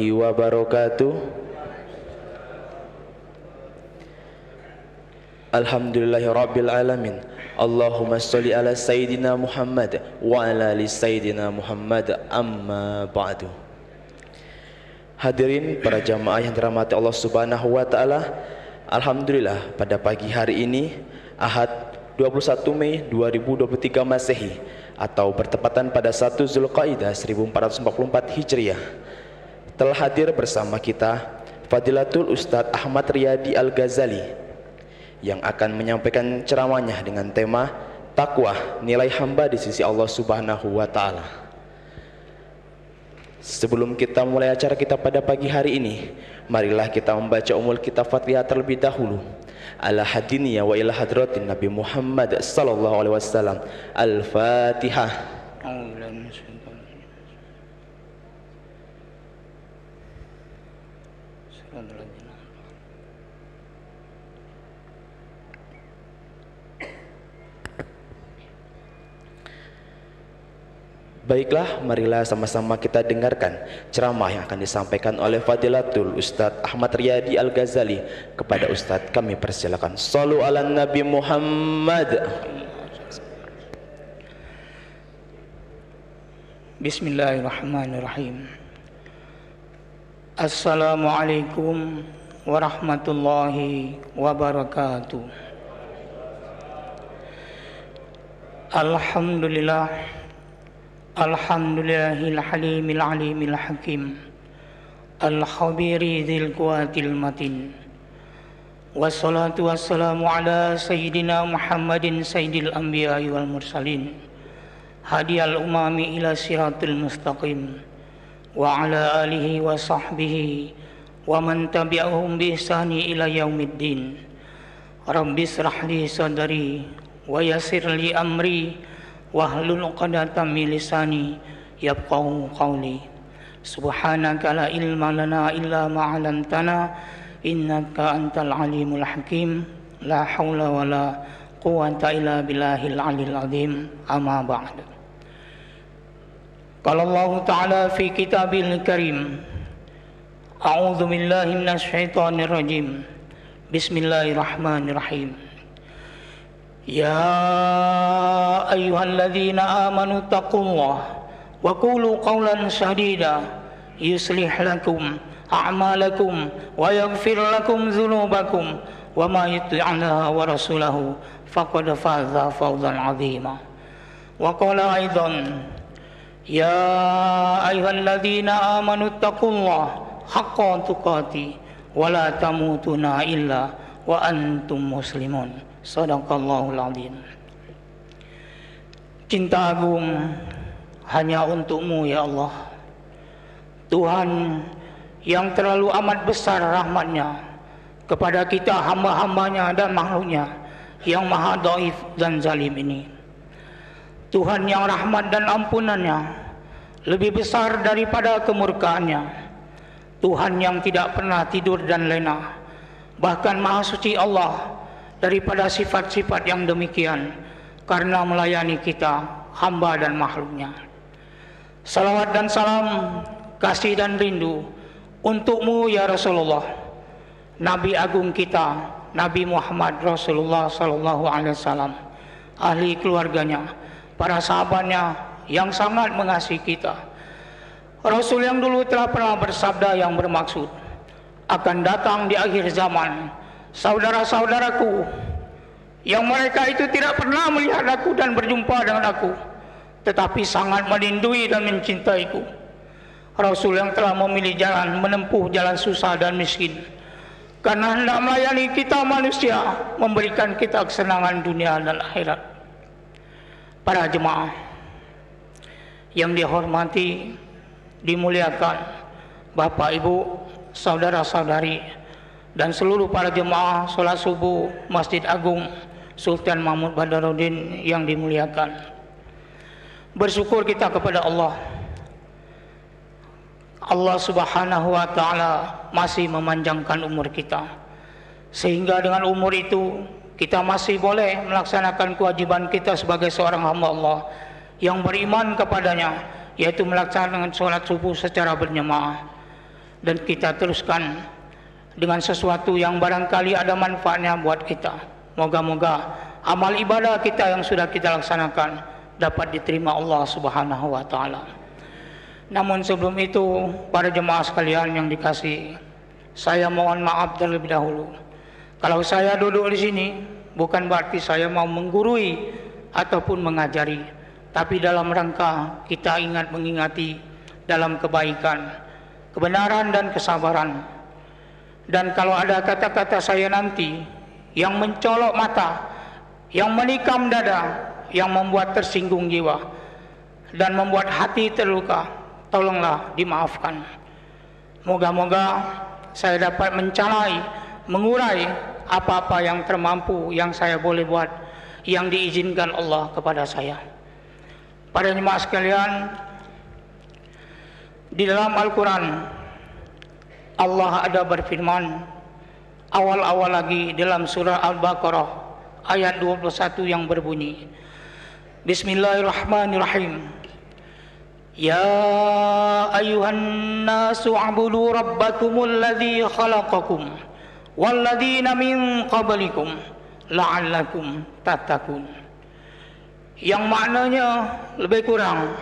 warahmatullahi wabarakatuh. Alhamdulillahirabbil alamin. Allahumma sholli ala sayyidina Muhammad wa ala ali sayyidina Muhammad, amma ba'du. Hadirin para jamaah yang dirahmati Allah Subhanahu wa taala, alhamdulillah pada pagi hari ini Ahad 21 Mei 2023 Masehi atau bertepatan pada 1 Zulqaidah 1444 Hijriah, telah hadir bersama kita Fadilatul Ustadz Ahmad Riyadi Al-Ghazali yang akan menyampaikan ceramahnya dengan tema Taqwa, nilai hamba di sisi Allah Subhanahu wa taala. Sebelum kita mulai acara kita pada pagi hari ini, marilah kita membaca umul kitab Fatihah terlebih dahulu. Ala hadiniya wa ila hadratin Nabi Muhammad sallallahu alaihi wasallam. Al-Fatihah. Baiklah, marilah sama-sama kita dengarkan ceramah yang akan disampaikan oleh Fadilatul Ustadz Ahmad Riyadi Al-Ghazali. Kepada Ustadz kami persilakan. Shallu ala Nabi Muhammad. Bismillahirrahmanirrahim. Assalamualaikum warahmatullahi wabarakatuh. Alhamdulillah, alhamdulillahil halimil alimil hakim, al-khabiri dzil quwwatil matin. Wassalatu wassalamu ala sayyidina Muhammadin sayyidil anbiya'i wal mursalin, hadiyal umami ila siratul mustaqim, wa ala alihi wa sahbihi wa man tabi'ahum bi ihsani ila yaumiddin. Rabbi shrah li sadri wa yassir li amri wahlul 'uqdatam min lisani yafqahu qawli. Subhanaka la ilma lana illa ma 'allamtana innaka antal alimul hakim. La haula wala quwwata illa billahil aliyil azim. Amma ba'd. Qala Allah ta'ala fi kitabil karim, a'udzu billahi minasy syaithanir rajim. Bismillahirrahmanirrahim. Ya ayyuhalladzina amanu taqullaha wa qulu qawlan sadida yuslih lakum a'malakum wa yaghfir lakum dzunubakum wa ma yuti'illah wa rasulahu faqad faza fawzan 'azima. Wa qala aidan ya ayyuhalladzina amanu taqullaha haqqa tuqatih wa la tamutunna illa wa antum muslimun. Sadaqallahul azim. Cinta agung hanya untuk-Mu ya Allah, Tuhan yang terlalu amat besar rahmat-Nya kepada kita hamba-hambanya dan makhluknya yang maha dhaif dan zalim ini. Tuhan yang rahmat dan ampunannya lebih besar daripada kemurkaannya. Tuhan yang tidak pernah tidur dan lena, bahkan maha suci Allah daripada sifat-sifat yang demikian, karena melayani kita hamba dan makhluknya. Salawat dan salam, kasih dan rindu untuk-Mu ya Rasulullah, Nabi agung kita, Nabi Muhammad Rasulullah sallallahu alaihi wasallam, ahli keluarganya, para sahabatnya yang sangat mengasihi kita. Rasul yang dulu telah pernah bersabda yang bermaksud, akan datang di akhir zaman saudara-saudaraku yang mereka itu tidak pernah melihat aku dan berjumpa dengan aku, tetapi sangat melindungi dan mencintaiku. Rasul yang telah memilih jalan menempuh jalan susah dan miskin karena hendak melayani kita manusia, memberikan kita kesenangan dunia dan akhirat. Para jemaah yang dihormati, dimuliakan Bapak Ibu, saudara-saudari, dan seluruh para jemaah sholat subuh Masjid Agung Sultan Mahmud Badarudin yang dimuliakan. Bersyukur kita kepada Allah. Allah Subhanahu wa taala masih memanjangkan umur kita, sehingga dengan umur itu kita masih boleh melaksanakan kewajiban kita sebagai seorang hamba Allah yang beriman kepadanya, yaitu melaksanakan sholat subuh secara berjemaah. dan kita teruskan dengan sesuatu yang barangkali ada manfaatnya buat kita. Moga-moga amal ibadah kita yang sudah kita laksanakan dapat diterima Allah Subhanahu wa taala. Namun sebelum itu, para jemaah sekalian yang dikasihi, saya mohon maaf terlebih dahulu. Kalau saya duduk di sini bukan berarti saya mau menggurui ataupun mengajari, tapi dalam rangka kita mengingati dalam kebaikan, kebenaran dan kesabaran. Dan kalau ada kata-kata saya nanti yang mencolok mata, yang menikam dada, yang membuat tersinggung jiwa dan membuat hati terluka, tolonglah dimaafkan. Moga-moga saya dapat mengurai apa-apa yang termampu yang saya boleh buat, yang diizinkan Allah kepada saya. Para jemaah sekalian, di dalam Al-Quran Allah ada berfirman awal-awal lagi dalam surah Al-Baqarah ayat 21 yang berbunyi, Bismillahirrahmanirrahim. Ya ayuhan nasu a'budu rabbakumul ladzi khalaqakum walladzina min qablikum la'allakum tattaqun. Yang maknanya lebih kurang,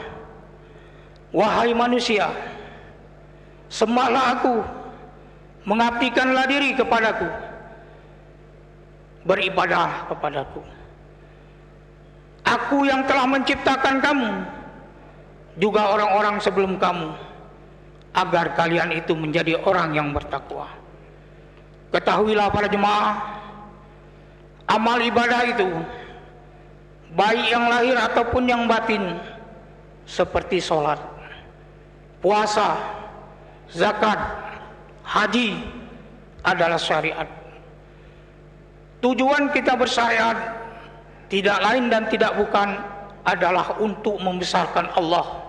wahai manusia, sembahlah aku, mengabdikanlah diri kepadaku, beribadah kepadaku. Aku yang telah menciptakan kamu, juga orang-orang sebelum kamu, agar kalian itu menjadi orang yang bertakwa. Ketahuilah para jemaah, amal ibadah itu, baik yang lahir ataupun yang batin, seperti sholat, puasa, zakat, haji adalah syariat. Tujuan kita bersyariat tidak lain dan tidak bukan adalah untuk membesarkan Allah.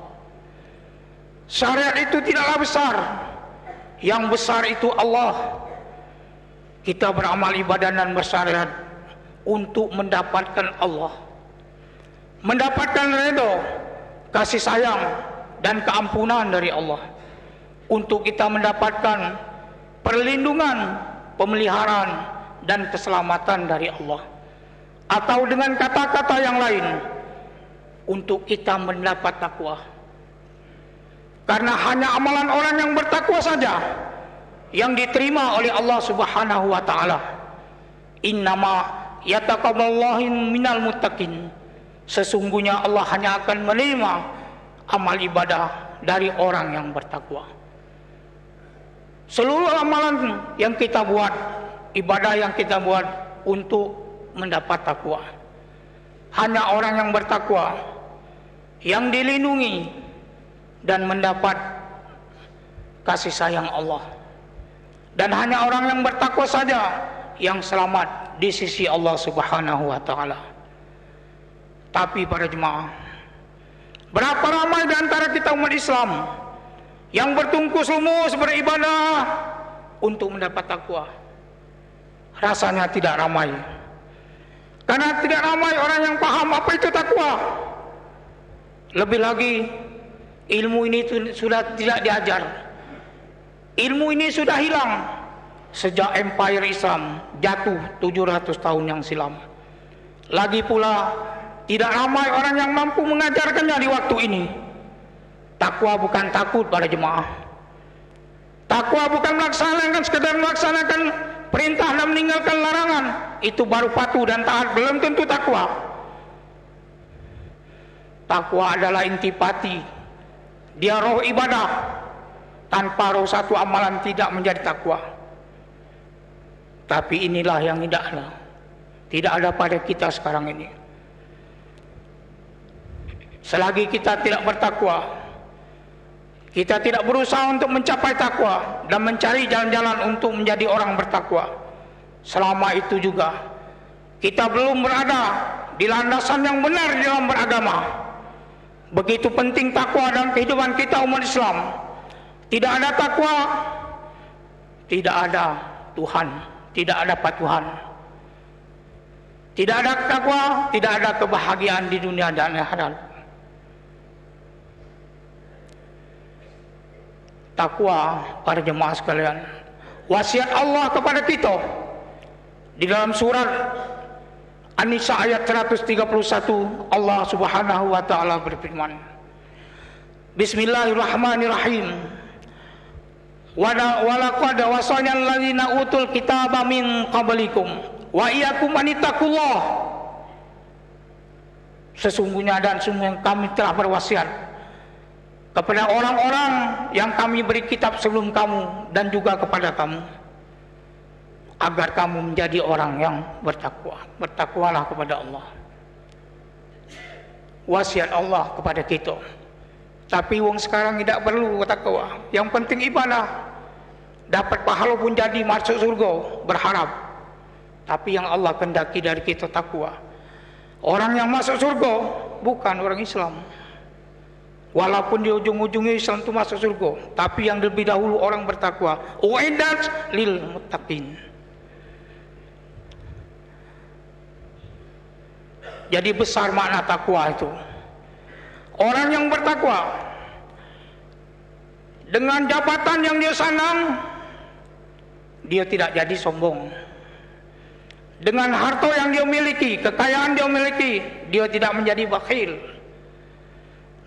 Syariat itu tidaklah besar, yang besar itu Allah. Kita beramal ibadah dan bersyariat untuk mendapatkan Allah, mendapatkan ridho, kasih sayang dan keampunan dari Allah, untuk kita mendapatkan perlindungan, pemeliharaan dan keselamatan dari Allah, atau dengan kata-kata yang lain, untuk kita mendapat takwa. Karena hanya amalan orang yang bertakwa saja yang diterima oleh Allah Subhanahu wa taala. Innama yataqabbalallahu minal muttaqin. Sesungguhnya Allah hanya akan menerima amal ibadah dari orang yang bertakwa. Seluruh amalan yang kita buat, ibadah yang kita buat untuk mendapat takwa. Hanya orang yang bertakwa yang dilindungi dan mendapat kasih sayang Allah. Dan hanya orang yang bertakwa saja yang selamat di sisi Allah Subhanahu wa taala. Tapi para jemaah, berapa ramai di antara kita umat Islam yang bertungkus lumus beribadah untuk mendapat takwa? Rasanya tidak ramai. Karena tidak ramai orang yang paham apa itu takwa. Lebih lagi, ilmu ini sudah tidak diajar. Ilmu ini sudah hilang sejak Empire Islam jatuh 700 tahun yang silam. Lagi pula, tidak ramai orang yang mampu mengajarkannya di waktu ini. Takwa bukan takut para jemaah. Takwa bukan sekedar melaksanakan perintah dan meninggalkan larangan. Itu baru patuh dan taat, belum tentu takwa. Takwa adalah intipati. Dia roh ibadah. Tanpa roh satu amalan tidak menjadi takwa. Tapi inilah yang tidak ada pada kita sekarang ini. Selagi kita tidak bertakwa, kita tidak berusaha untuk mencapai takwa dan mencari jalan-jalan untuk menjadi orang bertakwa, selama itu juga kita belum berada di landasan yang benar di dalam beragama. Begitu penting takwa dalam kehidupan kita umat Islam. Tidak ada takwa, tidak ada Tuhan, tidak ada Tuhan. Tidak ada takwa, tidak ada kebahagiaan di dunia dan akhirat. takwa para jemaah sekalian. Wasiat Allah kepada kita di dalam surat An-Nisa ayat 131, Allah Subhanahu wa taala berfirman, Bismillahirrahmanirrahim. Wa laqad wasana alladziina utul kitaba min qablikum wa iyyakum an ittaqullah. Sesungguhnya dan sungguh kami telah berwasiat kepada orang-orang yang kami beri kitab sebelum kamu dan juga kepada kamu, agar kamu menjadi orang yang bertakwa. Bertakwalah kepada Allah. Wasiat Allah kepada kita. Tapi wong sekarang tidak perlu bertakwa. Yang penting ibadah. Dapat pahala pun jadi masuk surga, berharap. Tapi yang Allah kehendaki dari kita takwa. Orang yang masuk surga bukan orang Islam. Walaupun di ujung-ujungnya Islam itu masuk surga, tapi yang lebih dahulu orang bertakwa. Uiddat lil muttaqin. Jadi besar makna takwa itu. Orang yang bertakwa dengan jabatan yang dia sandang, dia tidak jadi sombong. Dengan harta yang dia miliki, kekayaan dia miliki, dia tidak menjadi bakhil.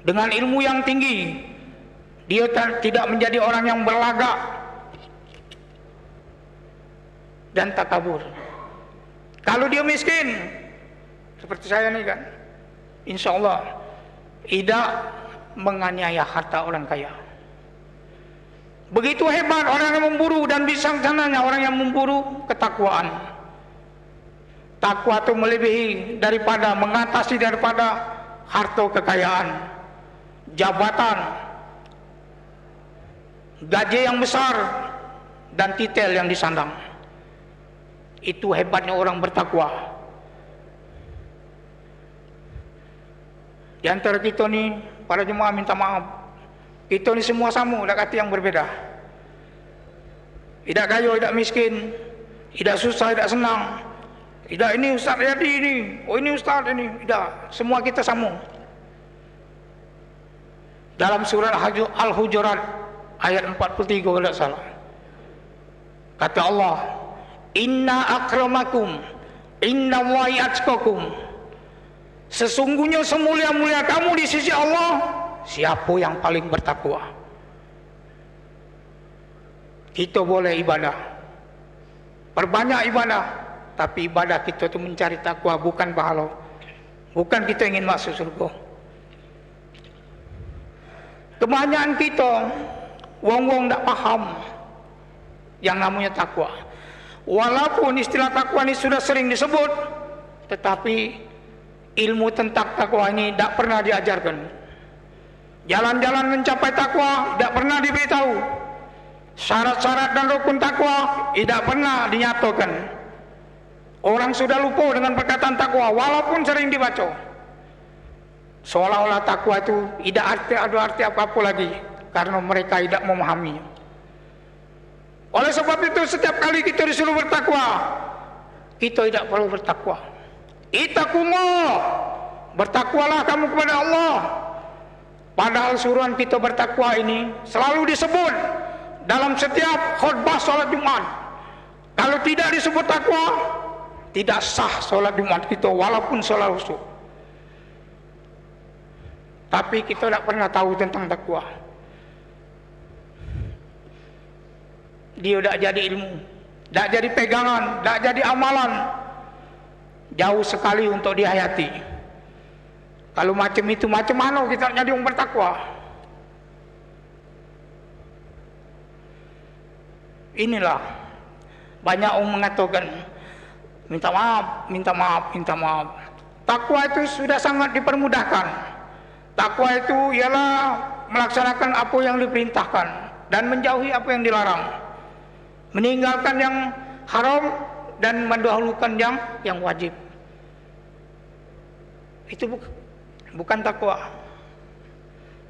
Dengan ilmu yang tinggi, dia tidak menjadi orang yang berlagak dan takabur. Kalau dia miskin, seperti saya nih kan, insya Allah tidak menganiaya harta orang kaya. Begitu hebat orang yang memburu dan bisaksananya orang yang memburu ketakwaan. Takwa itu melebihi daripada, mengatasi daripada harta kekayaan, jabatan, gaji yang besar, dan titel yang disandang. Itu hebatnya orang bertakwa. Di antara kita ni, para jemaah minta maaf. Kita ni semua sama, dah kata yang berbeda. Tidak kaya, tidak miskin, tidak susah, tidak senang. Tidak ini ustaz jadi ini, oh ini ustaz ini. Tidak, semua kita sama. Dalam surat Al-Hujurat ayat 43 kalau tidak salah, kata Allah, Inna akramakum innallahi atqakum. Sesungguhnya semulia-mulia kamu di sisi Allah siapa yang paling bertakwa. Kita boleh ibadah, perbanyak ibadah, tapi ibadah kita itu mencari takwa, bukan pahala. Bukan kita ingin masuk surga. Kebanyakan kita wong-wong tak paham yang namanya takwa. Walaupun istilah takwa ini sudah sering disebut, tetapi ilmu tentang takwa ini tidak pernah diajarkan. Jalan-jalan mencapai takwa tidak pernah diberitahu. Syarat-syarat dan rukun takwa tidak pernah dinyatakan. Orang sudah lupa dengan perkataan takwa walaupun sering dibaca. Seolah-olah takwa itu tidak ada arti apa-apa lagi, karena mereka tidak memahami. Oleh sebab itu setiap kali kita disuruh bertakwa, kita tidak perlu bertakwa. Ittaqullah, bertakwalah kamu kepada Allah. Padahal suruhan kita bertakwa ini selalu disebut dalam setiap khutbah sholat Jumat. Kalau tidak disebut takwa, tidak sah sholat Jumat kita walaupun sholat khusyuk. Tapi kita tidak pernah tahu tentang takwa. Dia tidak jadi ilmu, tidak jadi pegangan, tidak jadi amalan. Jauh sekali untuk dihayati. Kalau macam itu, macam mana kita jadi orang bertakwa? Inilah banyak orang mengatakan minta maaf, minta maaf, minta maaf. Takwa itu sudah sangat dipermudahkan. Takwa itu ialah melaksanakan apa yang diperintahkan dan menjauhi apa yang dilarang, meninggalkan yang haram dan mendahulukan yang wajib. Itu bukan takwa.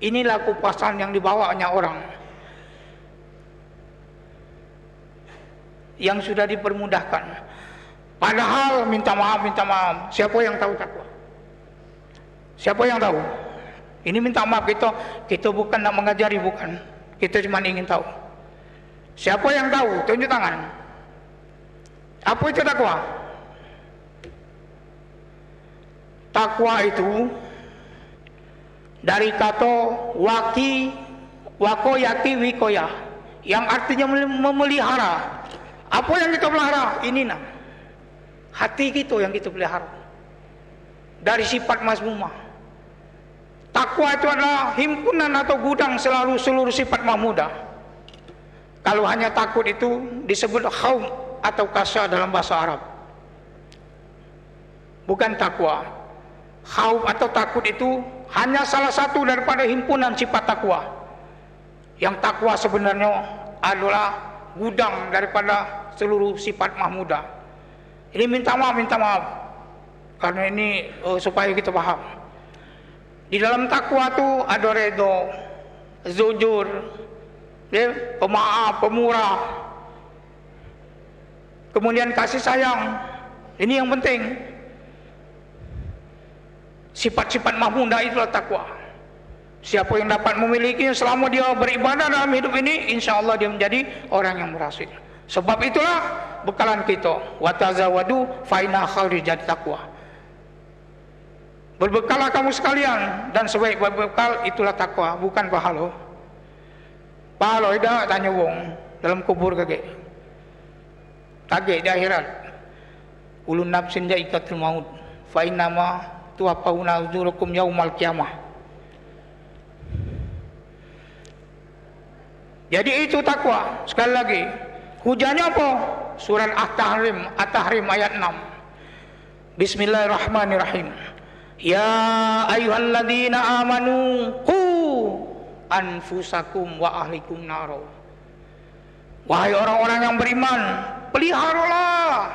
Inilah kupasan yang dibawanya orang yang sudah dipermudahkan. Padahal minta maaf, minta maaf. Siapa yang tahu takwa? Siapa yang tahu? Ini minta maaf kita bukan nak mengajari, bukan. Kita cuma ingin tahu. Siapa yang tahu? Tunjuk tangan. Apa itu takwa? Takwa itu dari kata wakoyaki wikoya, yang artinya memelihara. Apa yang kita pelihara? Ini nah, hati kita yang kita pelihara dari sifat mazmumah. Takwa itu adalah himpunan atau gudang seluruh sifat mahmudah. Kalau hanya takut itu disebut khauf atau kasya dalam bahasa Arab. Bukan takwa. Khauf atau takut itu hanya salah satu daripada himpunan sifat takwa. Yang takwa sebenarnya adalah gudang daripada seluruh sifat mahmudah. Ini minta maaf karena ini supaya kita paham. Di dalam takwa itu ada redha, zujur, pemaaf, pemurah, kemudian kasih sayang. Ini yang penting. Sifat-sifat mahmudah itulah takwa. Siapa yang dapat memilikinya selama dia beribadah dalam hidup ini, insya Allah dia menjadi orang yang berhasil. Sebab itulah bekalan kita, watazawadu fa inna khairal zadi taqwa. Berbekallah kamu sekalian, dan sebaik-baik bekal itulah takwa, bukan pahala. Pahala dah tanya wong dalam kubur kaget di akhirat. Ulun nafsin jaikatul maut fa innama tuwaffawna ujurakum yaumal qiyamah. Jadi itu takwa. Sekali lagi, hujannya apa? Surat At-Tahrim ayat 6. Bismillahirrahmanirrahim. Ya ayyuhalladzina amanu qu anfusakum wa ahlikum naro. Wahai orang-orang yang beriman, peliharalah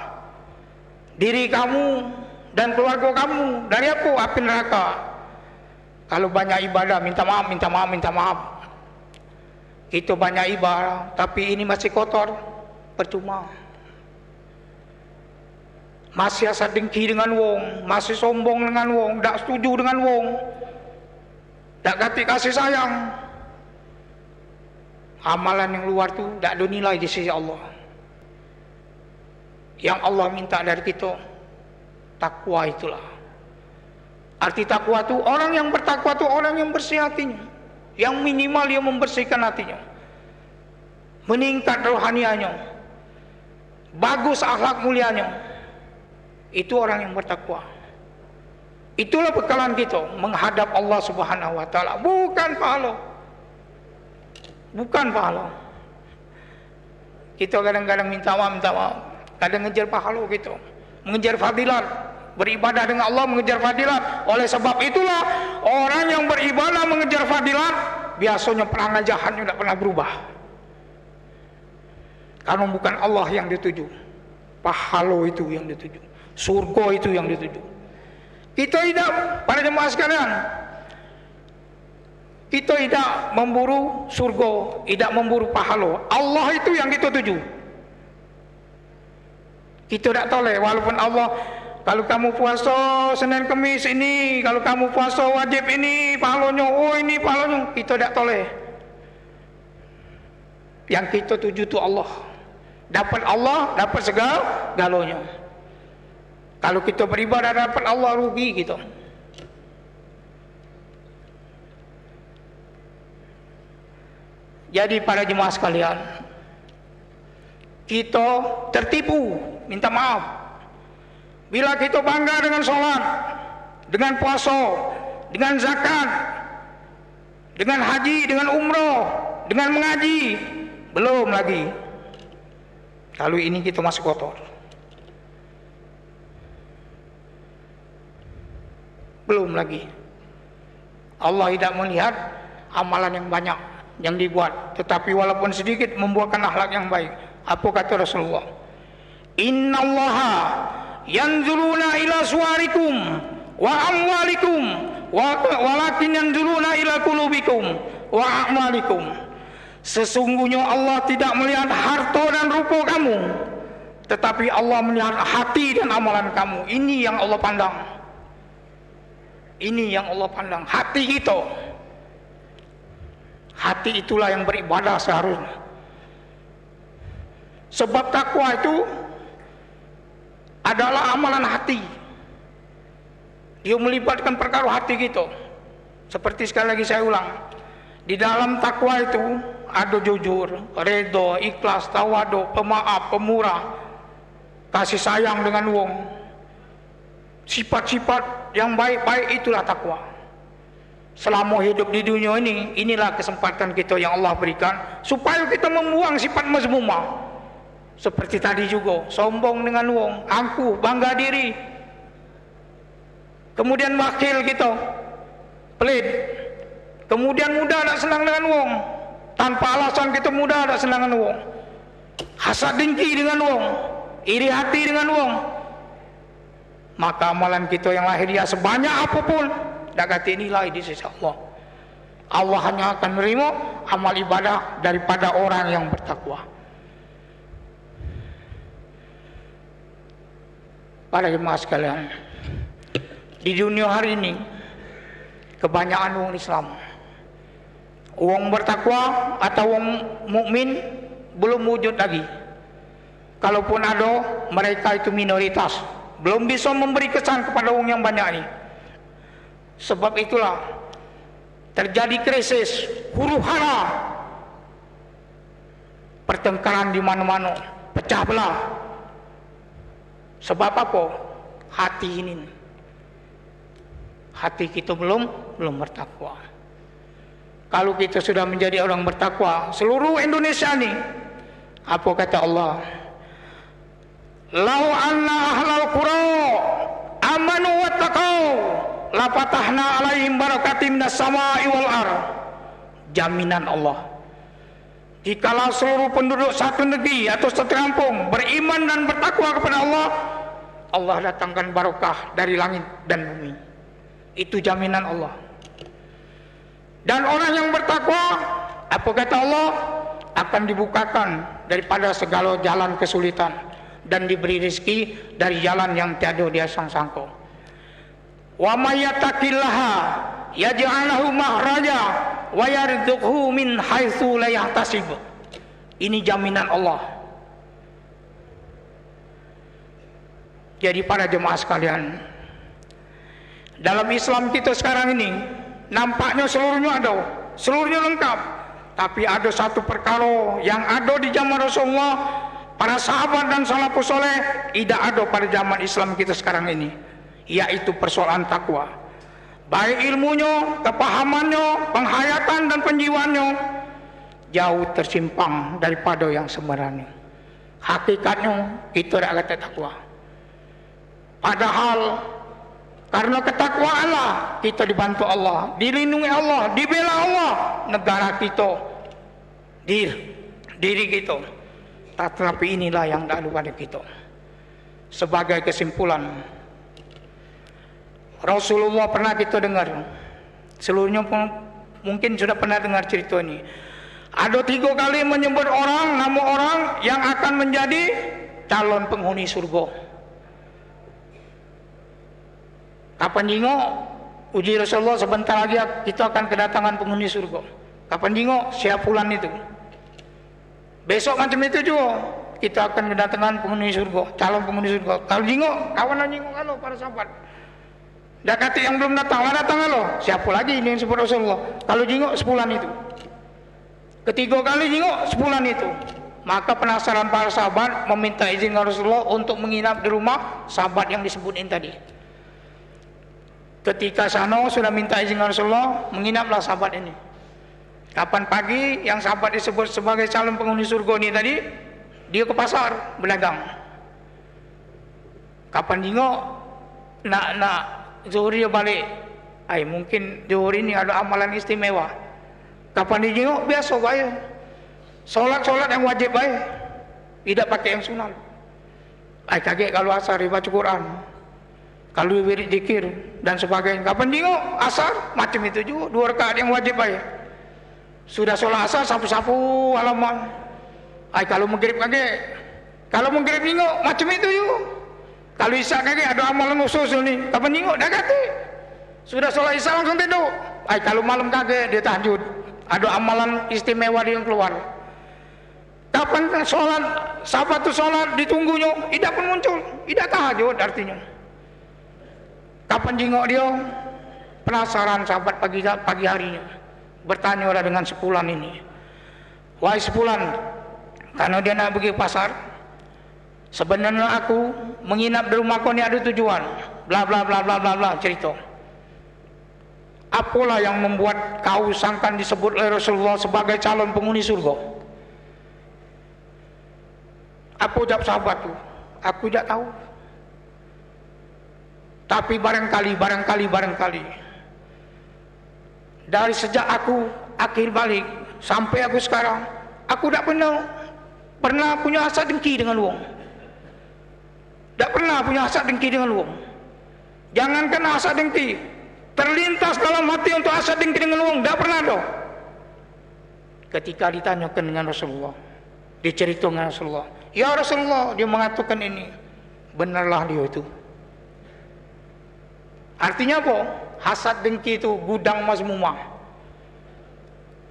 diri kamu dan keluarga kamu dari apa? Api neraka. Kalau banyak ibadah, minta maaf. Kita banyak ibadah, tapi ini masih kotor, percuma. Masih asa dengki dengan wong, masih sombong dengan wong, tak setuju dengan wong, tak ganti kasih sayang. Amalan yang luar tu tak ada nilai di sisi Allah. Yang Allah minta dari kita takwa itulah. Arti takwa itu orang yang bertakwa itu orang yang bersih hatinya. Yang minimal dia membersihkan hatinya, meningkat rohanianya, bagus akhlak mulianya. Itu orang yang bertakwa. Itulah bekalan kita menghadap Allah Subhanahu wa taala, bukan pahala. Bukan pahala. Kita kadang-kadang minta maaf, kadang ngejar pahala kita, mengejar fadilat, beribadah dengan Allah mengejar fadilat. Oleh sebab itulah orang yang beribadah mengejar fadilat biasanya perangai jahatnya tidak pernah berubah. Karena bukan Allah yang dituju, pahala itu yang dituju, surga itu yang dituju. Kita tidak, para jemaah sekalian, kita tidak memburu surga, tidak memburu pahala. Allah itu yang kita tuju. Kita tidak toleh, walaupun Allah, kalau kamu puasa Senin Kemis ini, kalau kamu puasa wajib ini pahalanya, oh ini pahalanya, kita tidak toleh. Yang kita tuju itu Allah. Dapat Allah, dapat segala-galanya. Kalau kita beribadah dapat Allah, rugi kita. Jadi para jemaah sekalian, kita tertipu, minta maaf. Bila kita bangga dengan sholat, dengan puasa, dengan zakat, dengan haji, dengan umrah, dengan mengaji, belum lagi. Kalau ini kita masih kotor. Belum lagi. Allah tidak melihat amalan yang banyak yang dibuat, tetapi walaupun sedikit membuahkan akhlak yang baik. Apa kata Rasulullah? Innallaha yanzuruna ila suwarikum wa amwalikum walakin yanzuruna ila qulubikum wa a'malikum. Sesungguhnya Allah tidak melihat harta dan rupa kamu, tetapi Allah melihat hati dan amalan kamu. Ini yang Allah pandang. Ini yang Allah pandang, hati kita. Hati itulah yang beribadah seharusnya. Sebab takwa itu adalah amalan hati. Dia melibatkan perkara hati kita. Seperti sekali lagi saya ulang, di dalam takwa itu ada jujur, redha, ikhlas, tawadu, pemaaf, pemurah, kasih sayang dengan wong. Sifat-sifat yang baik-baik itulah takwa. Selama hidup di dunia ini, inilah kesempatan kita yang Allah berikan supaya kita membuang sifat mazmumah. Seperti tadi juga, sombong dengan wong, angkuh, bangga diri. Kemudian wakil kita, pelit. Kemudian mudah tak senang dengan wong. Tanpa alasan kita mudah tak senang dengan wong. Hasad dengki dengan wong, iri hati dengan wong. Maka amalan kita yang lahiriah sebanyak apapun, tak kata nilai di sisi Allah. Allah hanya akan menerima amal ibadah daripada orang yang bertakwa. Para jemaah sekalian, di dunia hari ini kebanyakan orang Islam, orang bertakwa atau orang mukmin belum wujud lagi. Kalaupun ada, mereka itu minoritas, belum bisa memberi kesan kepada orang yang banyak ini. Sebab itulah terjadi krisis, huru-hara, pertengkaran di mana-mana, pecah belah. Sebab apa? Hati ini, hati kita belum bertakwa. Kalau kita sudah menjadi orang bertakwa, seluruh Indonesia ini, apa kata Allah? Lau anna ahlal qura amanu wattaqau la fatahna alaihim barakatim minas samai wal ardh. Jaminan Allah, jikalau seluruh penduduk satu negeri atau satu kampung beriman dan bertakwa kepada Allah, Allah datangkan barokah dari langit dan bumi. Itu jaminan Allah. Dan orang yang bertakwa, apa kata Allah, akan dibukakan daripada segala jalan kesulitan dan diberi rezeki dari jalan yang tiada dia sangka. Wa may yattaqillaha yaj'al lahu makhraja wa yarzuqhu min haitsu la yahtasib. Ini jaminan Allah. Jadi para jemaah sekalian, dalam Islam kita sekarang ini nampaknya seluruhnya ada, seluruhnya lengkap. Tapi ada satu perkara yang ada di zaman Rasulullah, para sahabat dan salafus soleh, tidak ada pada zaman Islam kita sekarang ini, yaitu persoalan takwa. Baik ilmunya, kepahamannya, penghayatan dan penjiwaannya jauh tersimpang daripada yang sebenarnya. Hakikatnya kita tidak kata takwa. Padahal karena ketakwaan Allah, kita dibantu Allah, dilindungi Allah, dibela Allah, negara kita, diri kita. Tetapi inilah yang tak ada pada kita. Sebagai kesimpulan, Rasulullah pernah kita dengar, seluruhnya pun mungkin sudah pernah dengar cerita ini. Ada 3 kali menyebut orang, nama orang yang akan menjadi calon penghuni surga. Kapan jingok? Uji Rasulullah, sebentar lagi kita akan kedatangan penghuni surga. Kapan jingok? Siap bulan itu. Besok macam itu juga kita akan kedatangan penghuni surga, calon penghuni surga. Kalau jingok, kawan jingok kalau para sahabat. Dah kata yang belum datang, lah datang kalau. Siapa lagi ini yang sebut Rasulullah? Kalau jingok sebulan itu. Ketiga kali jingok sebulan itu. Maka penasaran para sahabat meminta izin Rasulullah untuk menginap di rumah sahabat yang disebutin tadi. Ketika sana sudah minta izin Rasulullah, menginaplah sahabat ini. Kapan pagi yang sahabat disebut sebagai calon penghuni surga ini tadi, dia ke pasar berdagang. Kapan jingok nak zuhur dia balik. Mungkin zuhur ini ada amalan istimewa. Kapan dia jingok biasa baik. Solat yang wajib baik, tidak pakai yang sunat. Kaget kalau asar dia baca Quran, kalau wirid zikir dan sebagainya. Kapan jingok asar macam itu juga, 2 rakaat yang wajib baik. Sudah sholat asar sapu-sapu halaman. Kalau maghrib kaget, kalau maghrib jingok macam itu juga. Kalau isya kaget ada amalan khusus ni. Kapan jingok dah kata. Sudah sholat isya langsung tidur. Kalau malam kaget dia tahajud. Ada amalan istimewa dia yang keluar. Kapan sholat, sahabat tu sholat ditunggunya, tidak pun muncul, tidak tahajud artinya. Kapan jengok dia, penasaran sahabat pagi harinya, bertanyalah dengan sepulan ini. Wahai sepulan, karena dia nak pergi pasar, sebenarnya aku menginap di rumah kau ni ada tujuan, bla bla bla bla bla bla, cerita. Apalah yang membuat kau sangkan disebut oleh Rasulullah sebagai calon penghuni surga? Apa jawab sahabat tu? Aku tidak tahu. Tapi barangkali dari sejak aku akhir balik sampai aku sekarang, aku tidak pernah punya hasad dengki dengan luang. Tak pernah punya hasad dengki dengan luang. Jangankan hasad dengki, terlintas dalam hati untuk hasad dengki dengan luang, tak pernah doh. Ketika ditanyakan dengan Rasulullah, diceritakan dengan Rasulullah, ya Rasulullah, dia mengatakan ini, benarlah dia itu. Artinya apa? Hasad dengki itu gudang mazmumah.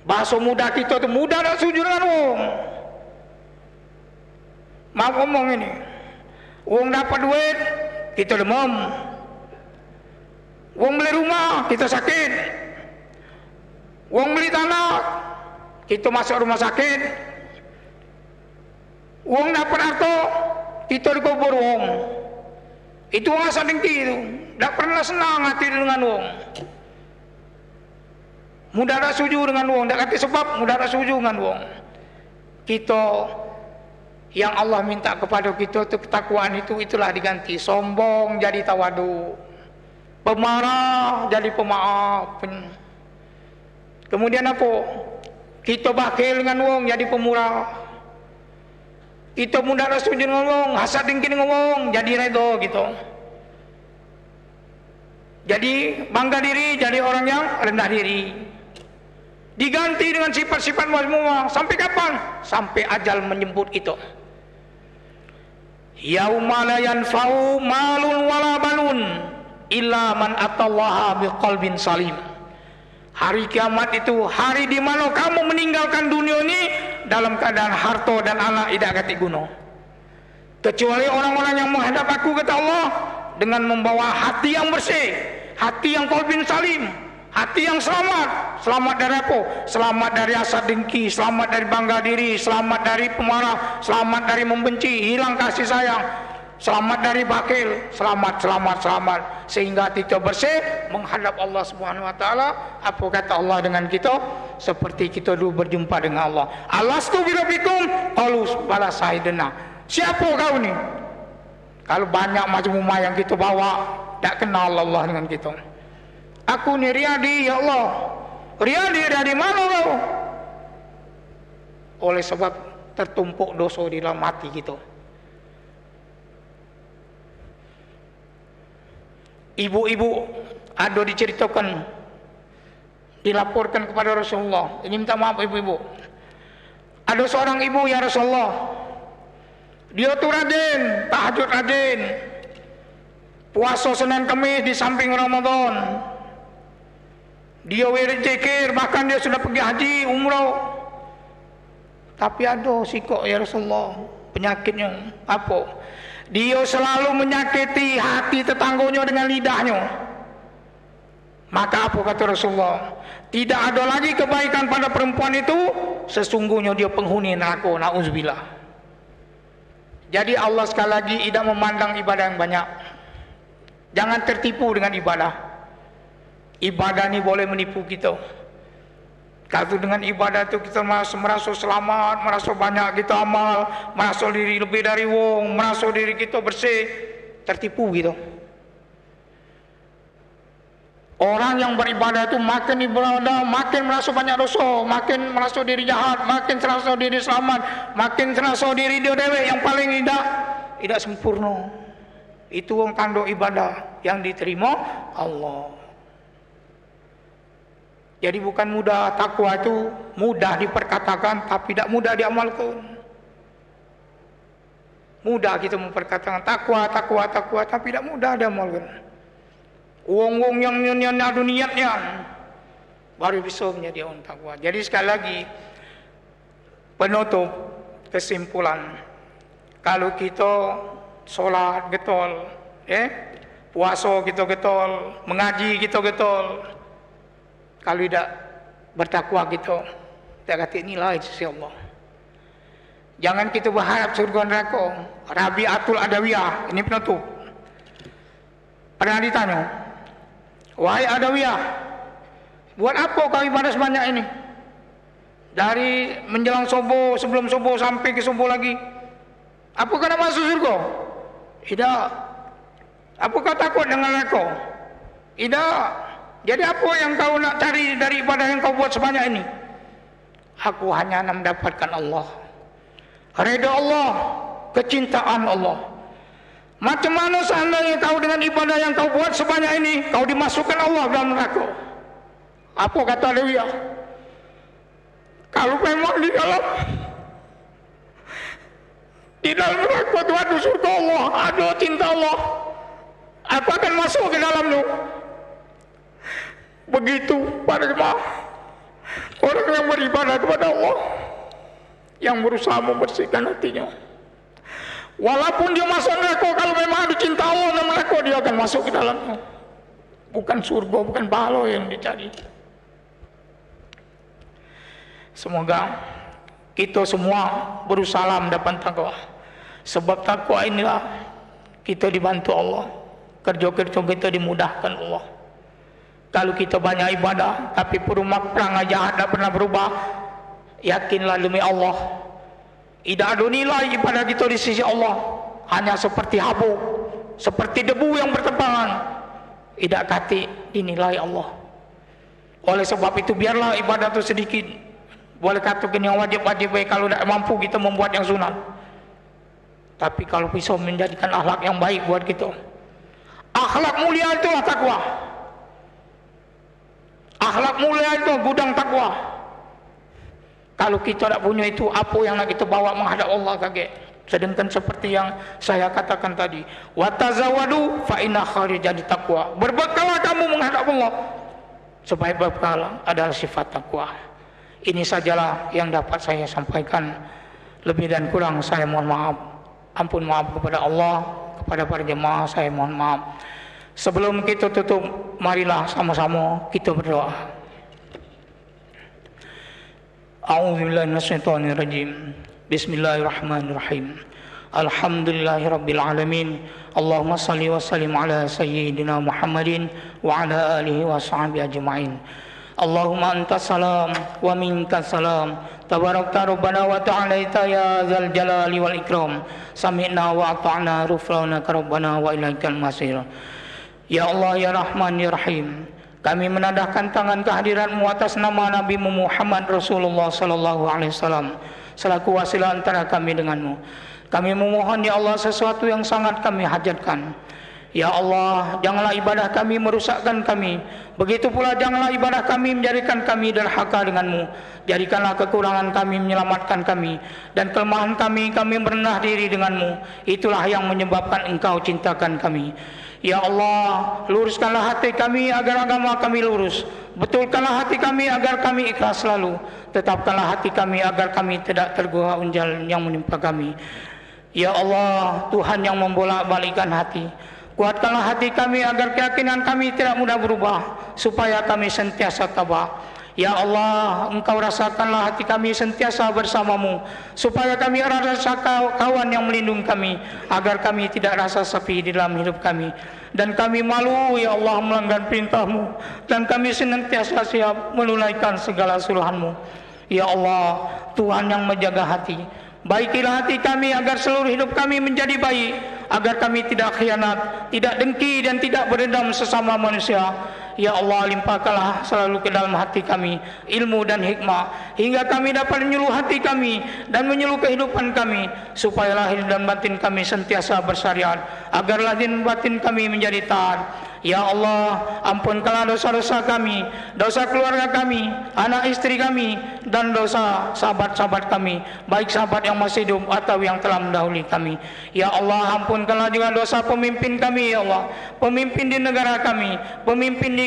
Bahasa muda kita tu muda tak setuju dengan wong. Maaf ngomong ini, wong dapat duit kita demam, wong beli rumah kita sakit, wong beli tanah kita masuk rumah sakit, wong dapat harta kita dikubur wong. Itu wong hasad dengki itu, tak pernah senang hati dengan wong. Mudah tak setuju dengan wong, tak kata sebab mudah tak setuju dengan wong. Kita yang Allah minta kepada kita itu ketakwaan itu, itulah diganti. Sombong jadi tawadu, pemarah jadi pemaaf. Kemudian apa? Kita bakhil dengan wong jadi pemurah. Kita mudah tak setuju dengan wong, hasad dengki dengan wong, jadi redha gitu. Jadi bangga diri, jadi orang yang rendah diri. Diganti dengan sifat-sifat mazmumah. Sampai kapan? Sampai ajal menjemput kita. Yauma la yanfa'u malun wala balun illa man atallaha biqalbin salim. Hari kiamat itu hari di mana kamu meninggalkan dunia ini dalam keadaan harta dan anak tidak kati guna. Kecuali orang-orang yang menghadap aku, kata Allah, dengan membawa hati yang bersih, hati yang qalbin salim, hati yang selamat. Selamat dari apa? Selamat dari hasad dengki, selamat dari bangga diri, selamat dari pemarah, selamat dari membenci, hilang kasih sayang, selamat dari bakhil, selamat. Sehingga kita bersih menghadap Allah Subhanahu wa taala. Apa kata Allah dengan kita? Seperti kita dulu berjumpa dengan Allah. Alastu birabbikum? Qalu bala sahidna. Siapa kau ni? Kalau banyak mazmumah yang kita bawa, tak kenal Allah dengan kita. Aku ni Riyadi, ya Allah. Riyadi mana kau? Oleh sebab tertumpuk dosa di dalam hati kita. Ibu-ibu ada diceritakan, dilaporkan kepada Rasulullah. Ini minta maaf ibu-ibu. Ada seorang ibu, ya Rasulullah, dia tu rajin, tahajud rajin, puasa Senin Kamis di samping Ramadan. Dia wirid zikir, bahkan dia sudah pergi haji, umrah. Tapi ada sikok, ya Rasulullah, penyakitnya apa? Dia selalu menyakiti hati tetangganya dengan lidahnya. Maka apa kata Rasulullah? Tidak ada lagi kebaikan pada perempuan itu, sesungguhnya dia penghuni neraka. Na'udzubillah. Jadi Allah sekali lagi tidak memandang ibadah yang banyak. Jangan tertipu dengan ibadah. Ibadah ini boleh menipu kita. Kalau dengan ibadah itu kita merasa selamat, merasa banyak kita amal, merasa diri lebih dari wong, merasa diri kita bersih, tertipu gitu. Orang yang beribadah itu makin ibadah, makin merasa banyak dosa, makin merasa diri jahat, makin merasa diri selamat, makin merasa diri dia dewek yang paling tidak sempurna. Itu yang tanda ibadah yang diterima Allah. Jadi bukan mudah, takwa itu mudah diperkatakan tapi tidak mudah diamalkan. Mudah kita memperkatakan takwa tapi tidak mudah diamalkan. Wong-wong yang adu niatnya baru bisa menjadi orang takwa. Jadi sekali lagi, penutup kesimpulan, kalau kita solat getol, puasa kita getol, mengaji kita getol, kalau tidak bertakwa kita tak kata nilai di sisi Allah. Jangan kita berharap surga neraka. Rabi'atul Adawiyah, ini penutup, pernah ditanya, wahai Adawiyah, buat apa kau ibadah sebanyak ini? Dari menjelang subuh, sebelum subuh sampai ke subuh lagi. Apakah nak masuk surga? Tidak. Apakah takut dengan neraka? Tidak. Jadi apa yang kau nak cari dari ibadah yang kau buat sebanyak ini? Aku hanya nak mendapatkan Allah, redha Allah, kecintaan Allah. Macam mana seandainya kau dengan ibadah yang kau buat sebanyak ini, kau dimasukkan Allah dalam neraka? Apa kata Adawiyah? Kalau memang di dalam neraka itu ada surga Allah, ada cinta Allah, aku akan masuk ke dalam itu. Begitu para jemaah, orang yang beribadah kepada Allah, yang berusaha membersihkan hatinya, walaupun dia masuk neraka, kalau memang ada cinta Allah dalam neraka, dia akan masuk ke dalamnya. Bukan surga, bukan pahala yang dicari. Semoga kita semua berusaha mendapat takwa. Sebab takwa inilah kita dibantu Allah, kerja-kerja kita dimudahkan Allah. Kalau kita banyak ibadah tapi perumak perang jahat tak pernah berubah, yakinlah demi Allah, tidak ada nilai ibadah kita di sisi Allah. Hanya seperti habu, seperti debu yang berterbangan, tidak kati dinilai Allah. Oleh sebab itu, biarlah ibadah itu sedikit, boleh katakan yang wajib-wajib baik, kalau tidak mampu kita membuat yang sunat. Tapi kalau bisa menjadikan akhlak yang baik buat kita, akhlak mulia itulah takwa. Akhlak mulia itu gudang takwa. Kalau kita tak punya itu, apa yang nak kita bawa menghadap Allah kaget? Sedangkan seperti yang saya katakan tadi, watazawadu fa inna kharijat taqwa. Berbekallah kamu menghadap Allah. Sebaik bekal adalah sifat takwa. Ini sajalah yang dapat saya sampaikan. Lebih dan kurang saya mohon maaf. Ampun maaf kepada Allah, kepada para jemaah saya mohon maaf. Sebelum kita tutup, marilah sama-sama kita berdoa. A'udzubillahi minasyaitonirrajim. Bismillahirrahmanirrahim. Alhamdulillahirabbil alamin. Allahumma shalli wa sallim ala sayyidina Muhammadin wa ala alihi wa sahbihi ajma'in. Allahumma antas salam wa minkas salam. Tabarakta rabbana wa ta'alaita ya dzal jalali wal ikram. Sami'na wa ata'na ghufranaka rabbana wa ilaikal masir. Ya Allah, ya Rahman, ya Rahim, kami menadahkan tangan kehadiran-Mu atas nama Nabi Muhammad Rasulullah sallallahu alaihi wasallam selaku wasilah antara kami dengan-Mu. Kami memohon ya Allah sesuatu yang sangat kami hajatkan. Ya Allah, janganlah ibadah kami merusakkan kami. Begitu pula janganlah ibadah kami menjadikan kami derhaka dengan-Mu. Jadikanlah kekurangan kami menyelamatkan kami, dan kelemahan kami merendah diri dengan-Mu. Itulah yang menyebabkan Engkau cintakan kami. Ya Allah, luruskanlah hati kami agar agama kami lurus. Betulkanlah hati kami agar kami ikhlas selalu. Tetapkanlah hati kami agar kami tidak tergoda unjal yang menimpa kami. Ya Allah, Tuhan yang membolak-balikkan hati, kuatkanlah hati kami agar keyakinan kami tidak mudah berubah, supaya kami sentiasa tabah. Ya Allah, Engkau rasakanlah hati kami sentiasa bersama-Mu, supaya kami rasa kawan yang melindungi kami, agar kami tidak rasa sepi di dalam hidup kami. Dan kami malu ya Allah melanggar perintah-Mu, dan kami senantiasa siap menunaikan segala suruhan-Mu. Ya Allah, Tuhan yang menjaga hati, baikilah hati kami agar seluruh hidup kami menjadi baik, agar kami tidak khianat, tidak dengki, dan tidak berdendam sesama manusia. Ya Allah, limpahkanlah selalu ke dalam hati kami ilmu dan hikmah, hingga kami dapat menyuluh hati kami dan menyuluh kehidupan kami, supaya lahir dan batin kami sentiasa bersyariat, agar lahir dan batin kami menjadi taat. Ya Allah, ampunkanlah dosa-dosa kami, dosa keluarga kami, anak istri kami, dan dosa sahabat-sahabat kami, baik sahabat yang masih hidup atau yang telah mendahului kami. Ya Allah, ampunkanlah juga dosa pemimpin kami, ya Allah, pemimpin di negara kami, pemimpin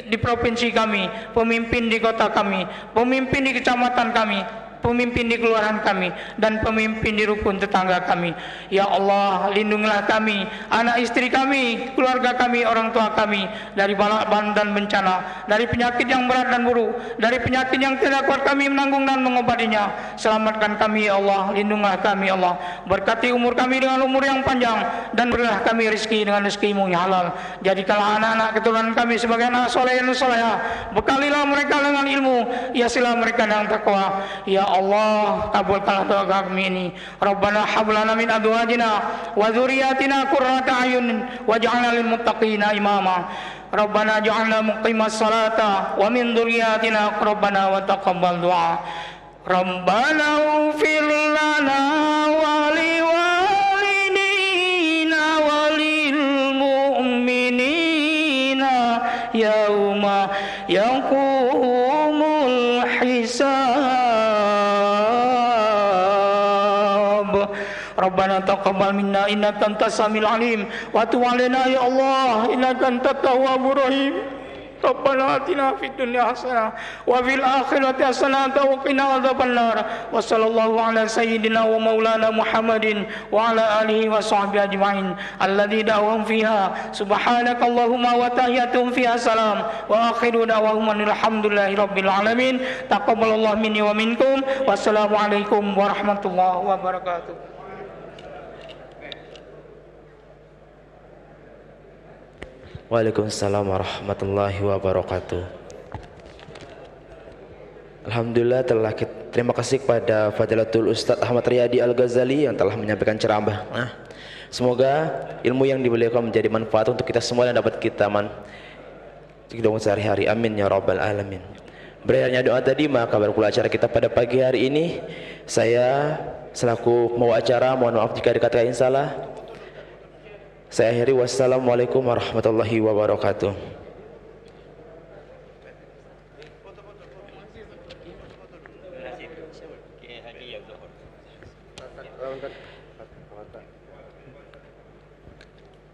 di provinsi kami, pemimpin di kota kami, pemimpin di kecamatan kami, pemimpin di kelurahan kami, dan pemimpin di rukun tetangga kami. Ya Allah, lindungilah kami, anak istri kami, keluarga kami, orang tua kami dari bala dan bencana, dari penyakit yang berat dan buruk, dari penyakit yang tidak kuat kami menanggung dan mengobatinya. Selamatkan kami ya Allah, lindungilah kami ya Allah, berkati umur kami dengan umur yang panjang, dan berilah kami rezeki dengan rezeki-Mu yang halal. Jadikanlah anak-anak keturunan kami sebagai anak soleh dan soleha, bekalilah mereka dengan ilmu, hiasilah mereka dengan takwa. Ya Allah, kabulkanlah doa kami ini. Rabbana hab lana min azwajina wa dzurriyyatina qurrata a'yun waj'alna lil muttaqina imama. Rabbana ja'alna muqimas salata wa min dzurriyyatina rabbana wa taqabbal du'a. Rabbana ighfir lana wa liwalidina walil mu'minina yauma yaqumul hisab. Rabbana taqabbal minna innaka antas samiul alim wa tub 'alaina ya Allah innaka antat tawwabur rahim. Rabbana atina fid dunya hasanah wa fil akhirati hasanah wa qina adzabannar. Wa sallallahu ala sayyidina wa maulana Muhammadin wa ala alihi wa sahbihi ajma'in alladzi da'awhum fiha subhanakallahumma wa tahiyyatuhum fiha salam wa akhiru da'wahum alhamdulillahi rabbil alamin. Taqabbalallahu minni wa minkum. Wassalamu alaikum warahmatullahi wabarakatuh. Waalaikumsalam warahmatullahi wabarakatuh. Alhamdulillah, terima kasih kepada Fadilatul Ustadz Ahmad Riyadi Al-Ghazali yang telah menyampaikan ceramah. Semoga ilmu yang diberikan menjadi manfaat untuk kita semua dan dapat kita hidup sehari-hari. Amin ya rabbal alamin. Berakhirnya doa tadi, maka berpula acara kita pada pagi hari ini. Saya selaku pembawa acara mohon maaf jika dikatakan salah. Saya akhiri, wassalamualaikum warahmatullahi wabarakatuh.